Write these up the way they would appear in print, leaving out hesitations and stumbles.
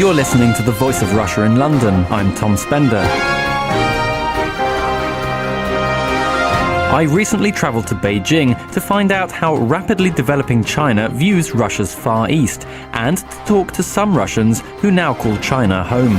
You're listening to The Voice of Russia in London. I'm Tom Spender. I recently travelled to Beijing to find out how rapidly developing China views Russia's Far East and to talk to some Russians who now call China home.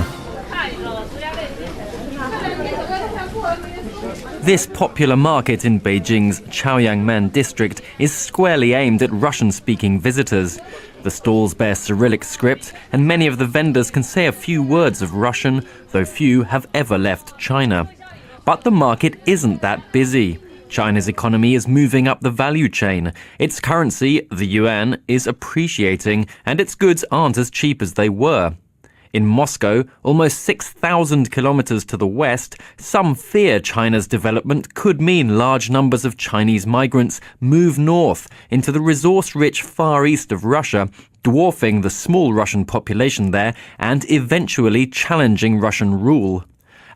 This popular market in Beijing's Chaoyangmen district is squarely aimed at Russian-speaking visitors. The stalls bear Cyrillic script, and many of the vendors can say a few words of Russian, though few have ever left China. But the market isn't that busy. China's economy is moving up the value chain. Its currency, the yuan, is appreciating, and its goods aren't as cheap as they were. In Moscow, almost 6,000 kilometers to the west, some fear China's development could mean large numbers of Chinese migrants move north into the resource-rich far east of Russia, dwarfing the small Russian population there and eventually challenging Russian rule.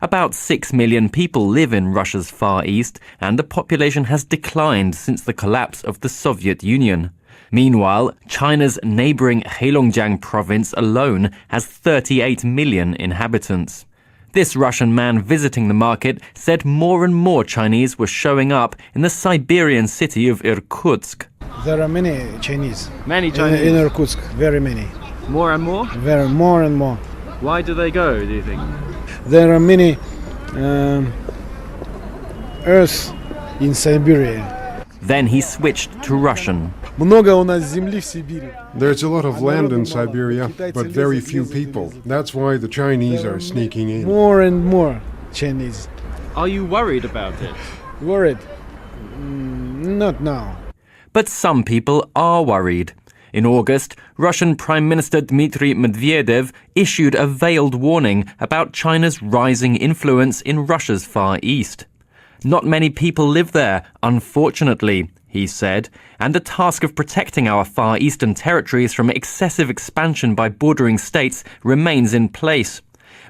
About 6 million people live in Russia's Far East, and the population has declined since the collapse of the Soviet Union. Meanwhile, China's neighbouring Heilongjiang province alone has 38 million inhabitants. This Russian man visiting the market said more and more Chinese were showing up in the Siberian city of Irkutsk. There are many Chinese. Many Chinese? In Irkutsk, very many. More and more? Very more and more. Why do they go, do you think? There are many earths in Siberia. Then he switched to Russian. There's a lot of land in Siberia, but very few people. That's why the Chinese are sneaking in. More and more Chinese. Are you worried about it? Worried? Not now. But some people are worried. In August, Russian Prime Minister Dmitry Medvedev issued a veiled warning about China's rising influence in Russia's Far East. Not many people live there, unfortunately, he said, and the task of protecting our Far Eastern territories from excessive expansion by bordering states remains in place.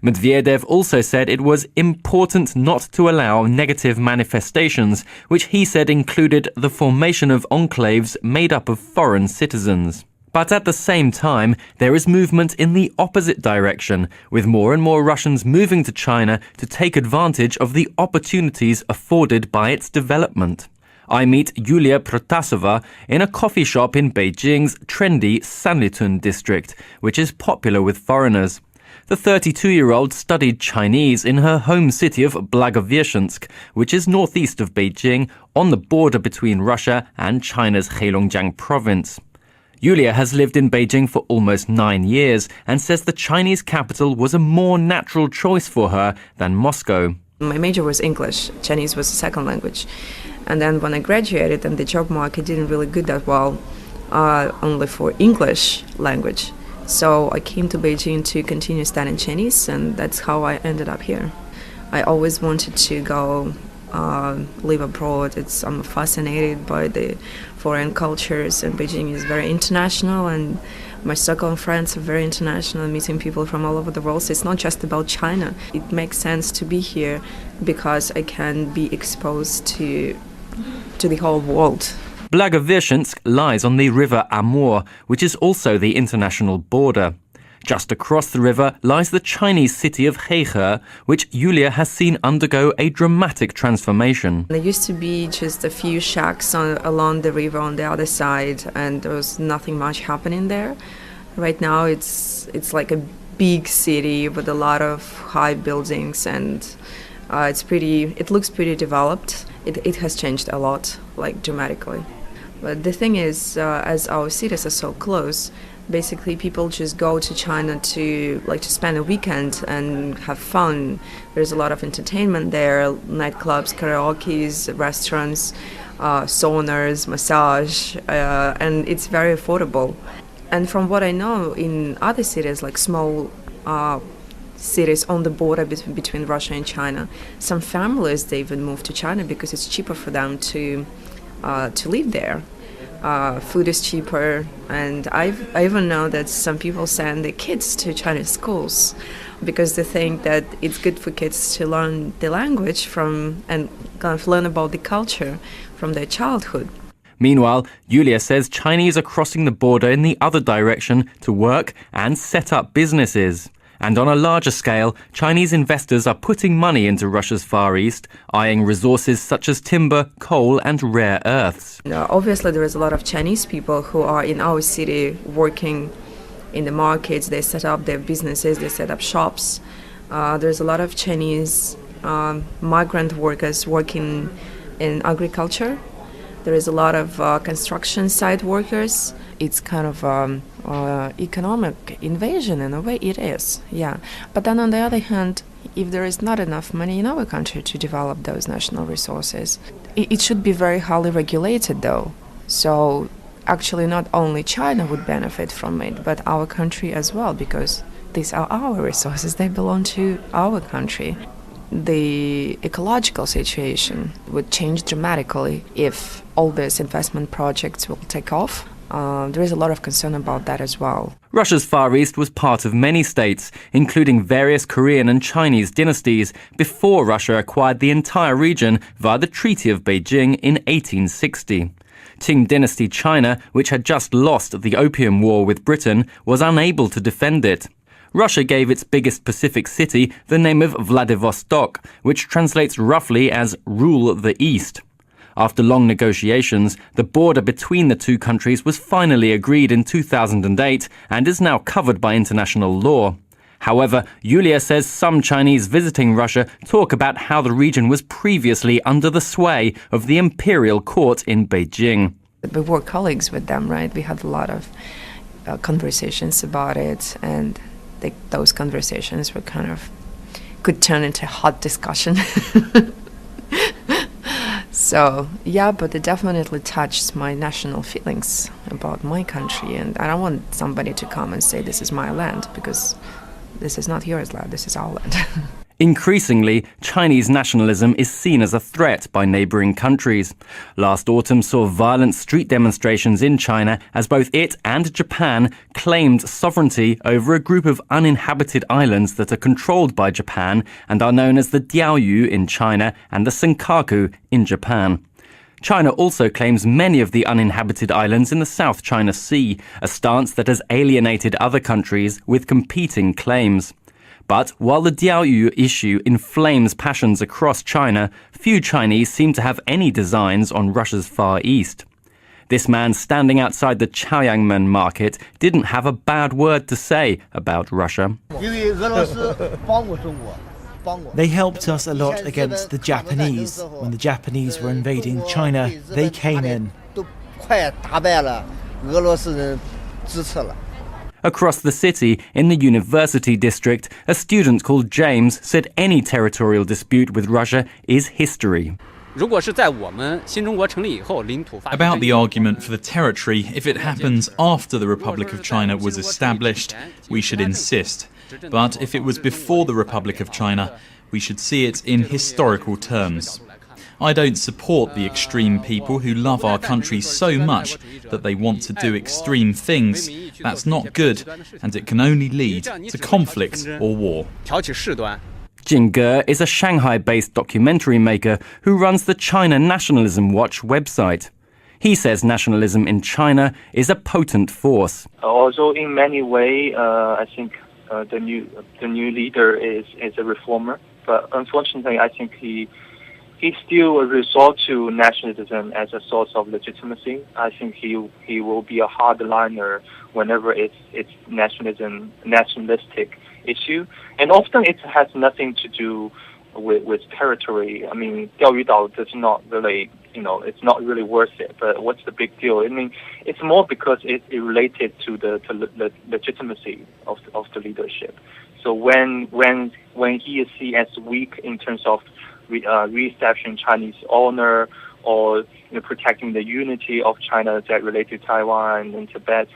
Medvedev also said it was important not to allow negative manifestations, which he said included the formation of enclaves made up of foreign citizens. But at the same time, there is movement in the opposite direction, with more and more Russians moving to China to take advantage of the opportunities afforded by its development. I meet Yulia Protasova in a coffee shop in Beijing's trendy Sanlitun district, which is popular with foreigners. The 32-year-old studied Chinese in her home city of Blagoveshchensk, which is northeast of Beijing, on the border between Russia and China's Heilongjiang province. Yulia has lived in Beijing for almost 9 years and says the Chinese capital was a more natural choice for her than Moscow. My major was English. Chinese was a second language. And then when I graduated, and the job market didn't really go that well, only for English language. So I came to Beijing to continue studying Chinese, and that's how I ended up here. I always wanted to go live abroad. I'm fascinated by the foreign cultures, and Beijing is very international, and my circle of friends are very international, meeting people from all over the world. So it's not just about China. It makes sense to be here because I can be exposed to the whole world. Blagoveshchensk lies on the river Amur, which is also the international border. Just across the river lies the Chinese city of Heihe, which Yulia has seen undergo a dramatic transformation. There used to be just a few shacks along the river on the other side, and there was nothing much happening there. Right now it's like a big city with a lot of high buildings, and it looks pretty developed. It has changed a lot, like dramatically. But the thing is, as our cities are so close, basically people just go to China to spend a weekend and have fun. There's a lot of entertainment there, nightclubs, karaoke's, restaurants, saunas, massage, and it's very affordable. And from what I know, in other cities, like small cities on the border between Russia and China, some families, they even move to China because it's cheaper for them to live there. Food is cheaper, and I even know that some people send their kids to Chinese schools because they think that it's good for kids to learn the language and kind of learn about the culture from their childhood. Meanwhile, Yulia says Chinese are crossing the border in the other direction to work and set up businesses. And on a larger scale, Chinese investors are putting money into Russia's Far East, eyeing resources such as timber, coal and rare earths. Obviously, there is a lot of Chinese people who are in our city working in the markets. They set up their businesses, they set up shops. There's a lot of Chinese migrant workers working in agriculture. There is a lot of construction site workers. It's kind of economic invasion in a way. It is, yeah. But then on the other hand, if there is not enough money in our country to develop those national resources, it should be very highly regulated though. So actually not only China would benefit from it, but our country as well, because these are our resources, they belong to our country. The ecological situation would change dramatically if all these investment projects will take off. There is a lot of concern about that as well. Russia's Far East was part of many states, including various Korean and Chinese dynasties, before Russia acquired the entire region via the Treaty of Beijing in 1860. Qing dynasty China, which had just lost the Opium War with Britain, was unable to defend it. Russia gave its biggest Pacific city the name of Vladivostok, which translates roughly as rule the East. After long negotiations, the border between the two countries was finally agreed in 2008 and is now covered by international law. However, Yulia says some Chinese visiting Russia talk about how the region was previously under the sway of the imperial court in Beijing. We were colleagues with them, right? We had a lot of conversations about it, and those conversations were could turn into hot discussion. So, yeah, but it definitely touched my national feelings about my country, and I don't want somebody to come and say this is my land, because this is not yours land, this is our land. Increasingly, Chinese nationalism is seen as a threat by neighbouring countries. Last autumn saw violent street demonstrations in China as both it and Japan claimed sovereignty over a group of uninhabited islands that are controlled by Japan and are known as the Diaoyu in China and the Senkaku in Japan. China also claims many of the uninhabited islands in the South China Sea, a stance that has alienated other countries with competing claims. But while the Diaoyu issue inflames passions across China, few Chinese seem to have any designs on Russia's Far East. This man standing outside the Chaoyangmen market didn't have a bad word to say about Russia. They helped us a lot against the Japanese. When the Japanese were invading China, they came in. Across the city, in the university district, a student called James said any territorial dispute with Russia is history. About the argument for the territory, if it happens after the Republic of China was established, we should insist. But if it was before the Republic of China, we should see it in historical terms. I don't support the extreme people who love our country so much that they want to do extreme things. That's not good, and it can only lead to conflict or war. Jin Ge is a Shanghai-based documentary maker who runs the China Nationalism Watch website. He says nationalism in China is a potent force. Also, in many ways, I think the new leader is a reformer, but unfortunately, I think he still resort to nationalism as a source of legitimacy. I think he will be a hardliner whenever it's nationalistic issue, and often it has nothing to do with territory. I mean, Diaoyu does not really, it's not really worth it. But what's the big deal? I mean, it's more because it related to the legitimacy of the leadership. So when he is seen as weak in terms of re-establishing Chinese honor or protecting the unity of China that related to Taiwan and Tibet,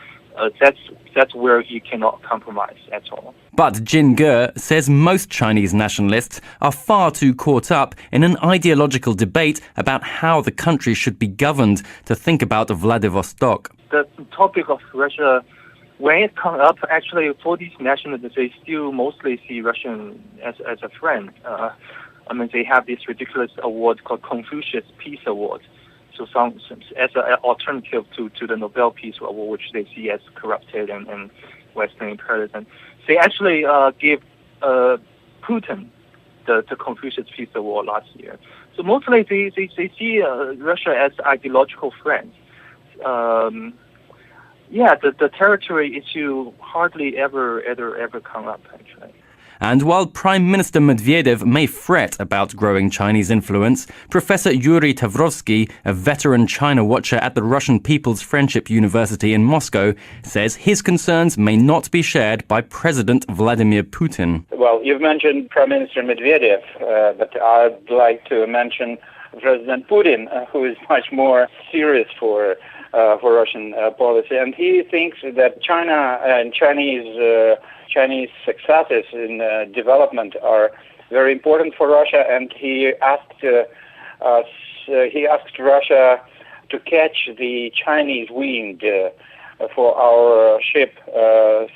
that's where he cannot compromise at all. But Jin Ge says most Chinese nationalists are far too caught up in an ideological debate about how the country should be governed to think about Vladivostok. The topic of Russia, when it comes up, actually for these nationalists, they still mostly see Russian as a friend. They have this ridiculous award called Confucius Peace Award. so some as an alternative to the Nobel Peace Award, which they see as corrupted and Western imperialism. They actually gave Putin the Confucius Peace Award last year. So mostly they see Russia as ideological friends. The territory issue hardly ever come up, actually. And while Prime Minister Medvedev may fret about growing Chinese influence, Professor Yuri Tavrovsky, a veteran China watcher at the Russian People's Friendship University in Moscow, says his concerns may not be shared by President Vladimir Putin. Well, you've mentioned Prime Minister Medvedev, but I'd like to mention President Putin, who is much more serious for Russian policy, and he thinks that China and Chinese successes in development are very important for Russia, and he asked Russia to catch the Chinese wind for our ship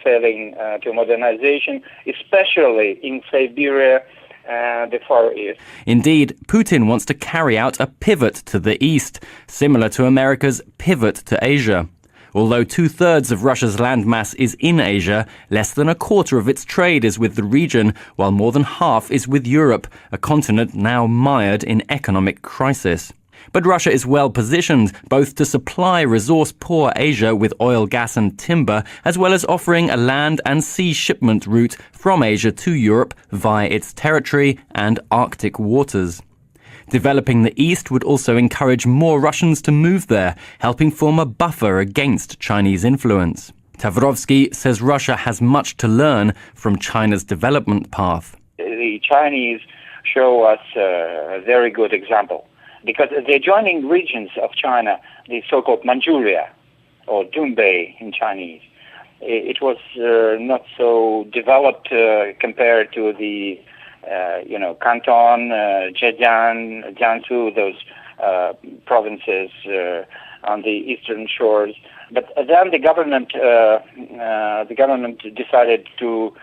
sailing to modernization, especially in Siberia and the Far East. Indeed, Putin wants to carry out a pivot to the east, similar to America's pivot to Asia. Although 2/3 of Russia's landmass is in Asia, less than a quarter of its trade is with the region, while more than half is with Europe, a continent now mired in economic crisis. But Russia is well positioned both to supply resource-poor Asia with oil, gas and timber, as well as offering a land and sea shipment route from Asia to Europe via its territory and Arctic waters. Developing the east would also encourage more Russians to move there, helping form a buffer against Chinese influence. Tavrovsky says Russia has much to learn from China's development path. The Chinese show us a very good example, because the adjoining regions of China, the so-called Manchuria, or Dunbei in Chinese, it was not so developed compared to the Canton, Zhejiang, Jiangsu, those provinces on the eastern shores. But then the government decided to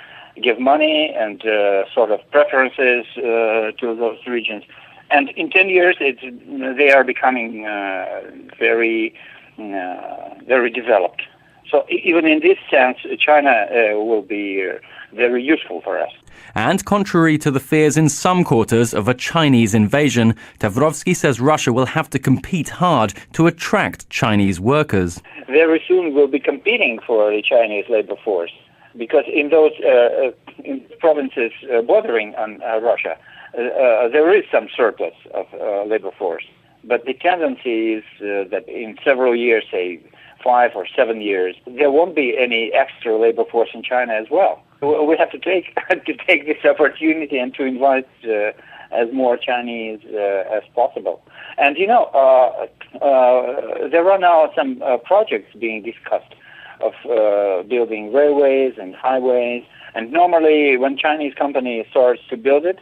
give money and sort of preferences to those regions. And in 10 years, they are becoming very developed. So even in this sense, China will be very useful for us. And contrary to the fears in some quarters of a Chinese invasion, Tavrovsky says Russia will have to compete hard to attract Chinese workers. Very soon we'll be competing for the Chinese labor force, because in those in provinces bordering on Russia, there is some surplus of labor force. But the tendency is that in several years, say 5 or 7 years, there won't be any extra labor force in China as well. We have to take this opportunity and to invite as more Chinese as possible. And there are now some projects being discussed of building railways and highways. And normally, when Chinese company starts to build it,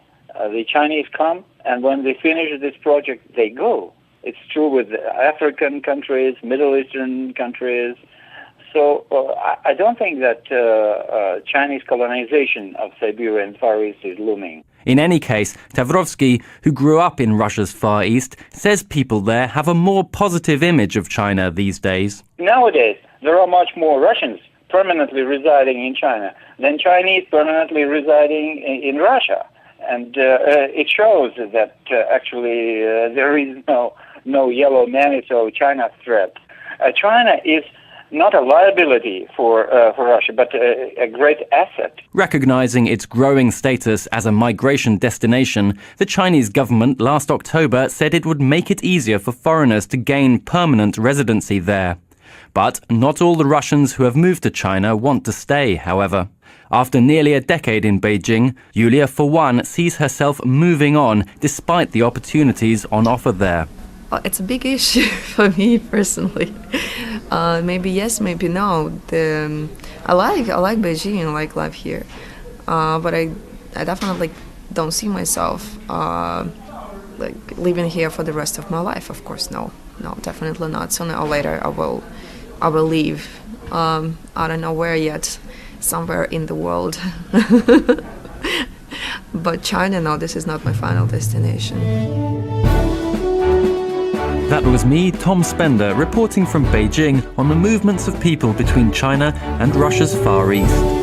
the Chinese come, and when they finish this project, they go. It's true with African countries, Middle Eastern countries. So I don't think that Chinese colonization of Siberia and Far East is looming. In any case, Tavrovsky, who grew up in Russia's Far East, says people there have a more positive image of China these days. Nowadays, there are much more Russians permanently residing in China than Chinese permanently residing in Russia. And it shows that actually there is no yellow Manitou China threat. China is not a liability for Russia, but a great asset. Recognizing its growing status as a migration destination, the Chinese government last October said it would make it easier for foreigners to gain permanent residency there. But not all the Russians who have moved to China want to stay, however. After nearly a decade in Beijing, Yulia, for one, sees herself moving on despite the opportunities on offer there. Well, it's a big issue for me personally. Maybe yes, maybe no. I like Beijing, I like life here, but I definitely don't see myself living here for the rest of my life. Of course, no, definitely not. Sooner or later, I will leave. I don't know where yet, somewhere in the world. But China, no, this is not my final destination. That was me, Tom Spender, reporting from Beijing on the movements of people between China and Russia's Far East.